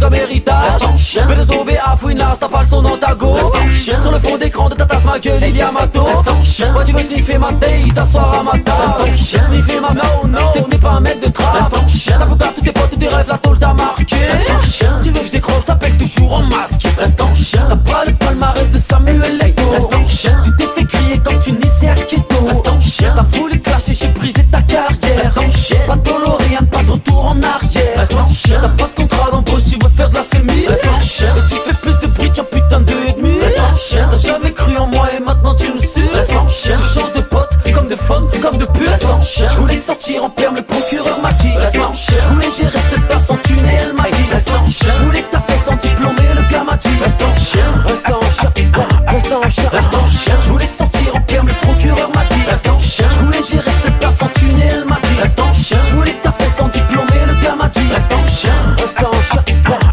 comme héritage. Reste en chien. B2OBA fouine la rasta pas le son dans ta go. Reste en chien. Sur le fond d'écran de ta tasse ma gueule il y a Mato. Reste en chien. Moi tu veux sniffer ma taille, t'asseoir à ma table. Reste en chien. Sniffer ma t'es pas un mec de trap. Reste en chien. T'as foutu tous tes potes, tous tes rêves, la tôle t'a marqué. Reste en chien. Tu veux que je décroche, t'appelles toujours en masque. Reste en chien. T'as pas le palmarès de Samuel Eto'o. Reste en chien. Tu t'es fait crier quand tu naissais à Quito. Reste en chien. T'as voulu clasher, j'ai brisé ta carrière. Reste en chien. Pas de rien, pas de retour en arrière. Reste en chien. T'as pas de contrat d'embauche, tu veux faire de la sémie. Reste en chien. Et tu fais plus de bruit qu'un putain de ennemi. Reste en chien. T'as jamais cru en moi et maintenant tu me suis. Reste en chien. Tu changes de pote, comme de fun, comme de puce. Reste en chien. Je voulais sortir en perme, le procureur m'a dit. Reste en chien. Je voulais gérer cette place en thune et elle m'a dit. Reste en chien. Je voulais taper sans diplôme et le gars m'a dit. Reste en chien. Reste en chien. Reste en chien. Reste en chien. Je voulais sortir en perme, le procureur m'a dit. Reste en chien. Je voulais gérer cette place en thune et elle m'a dit. Reste en chien. Je voulais taper sans diplôme et le gars m'a dit. Reste en chien. Reste en chien.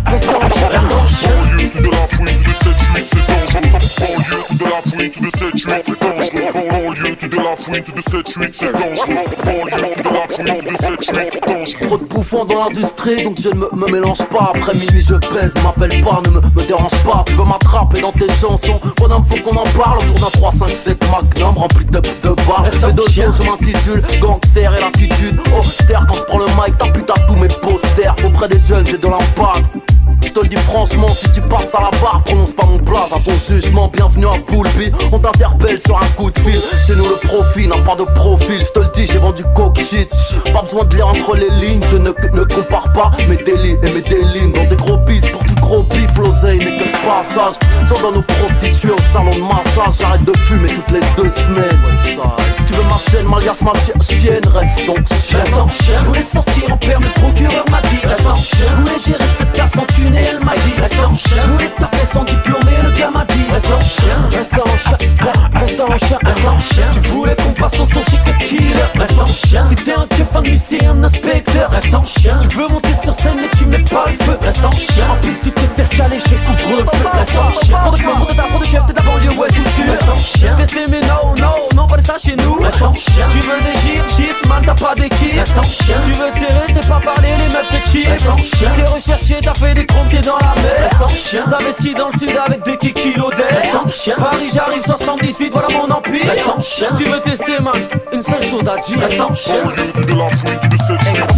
Reste en chien. Reste en chien. Banlieue to de la fouine, to the 7-8, c'est dangereux. Banlieue to de la fouine, to the 7-8, c'est dangereux. Banlieue to de la fouine, to the 7-8, c'est dangereux. Banlieue to de la fouine, to the 7-8, c'est dangereux. Trop de bouffons dans l'industrie, donc je ne me mélange pas. Après minuit je baisse, ne m'appelle pas, ne me dérange pas. Tu veux m'attraper dans tes chansons, bonhomme faut qu'on en parle. Autour d'un 357 Magnum rempli de balles. Respect de chien, je m'intitule gangster et l'attitude austère. Quand je prends le mic, t'as putain tous mes posters. Auprès des jeunes j'ai de l'impact. Je te le dis franchement, si tu passes à la barre, prononce pas mon blaze à ton jugement. Bienvenue à Poulpi, on t'interpelle sur un coup de fil. Chez nous le profil n'a pas de profil, je te le dis, j'ai vendu coke shit. Pas besoin de lire entre les lignes, je ne compare pas mes délits et mes délines. Dans des gros bis, pour tout gros bif, l'oseille n'est que ce passage. J'en donne aux prostituées au salon de massage. J'arrête de fumer toutes les 2 semaines. Tu veux ma chaîne, ma liasse, ma chienne, reste donc chien. Reste en chien. Je voulais sortir en perme, le procureur m'a dit. Reste en chien. Je voulais gérer cette place en thune et elle m'a dit. Reste en chien. Je voulais taper sans diplôme et le gars m'a dit. Reste en chien. Reste en chien. Reste en chien. Reste en chien. Tu voulais qu'on passe au son chez que killer. Reste en chien. Si t'es un keuf, un huissier, un inspecteur. Reste en chien. Tu veux monter sur scène mais tu mets pas le feu. Reste en chien. En plus tu t'es fait caler chez couvre-feu. Reste en chien. Trop de plans, trop de tas, trop de keufs, t'es d'abord lieu, ouais tout tu. Reste en chien. T'es mais non, pas de ça chez nous. Reste en chien. Tu veux des gifs, man t'as pas d'équipe. Reste en chien. Tu veux serrer, c'est pas parler, les meufs te cheat. Reste en chien. T'es recherché, t'as fait des comptes, t'es dans la mer. Reste en chien. T'avais ski dans le sud avec 2 kilos d'air. Reste en chien. Paris j'arrive 78, voilà mon empire. Reste en chien. Tu veux tester man, une seule chose à dire. Reste en chien. Banlieue to de la fouine, to the 7-8.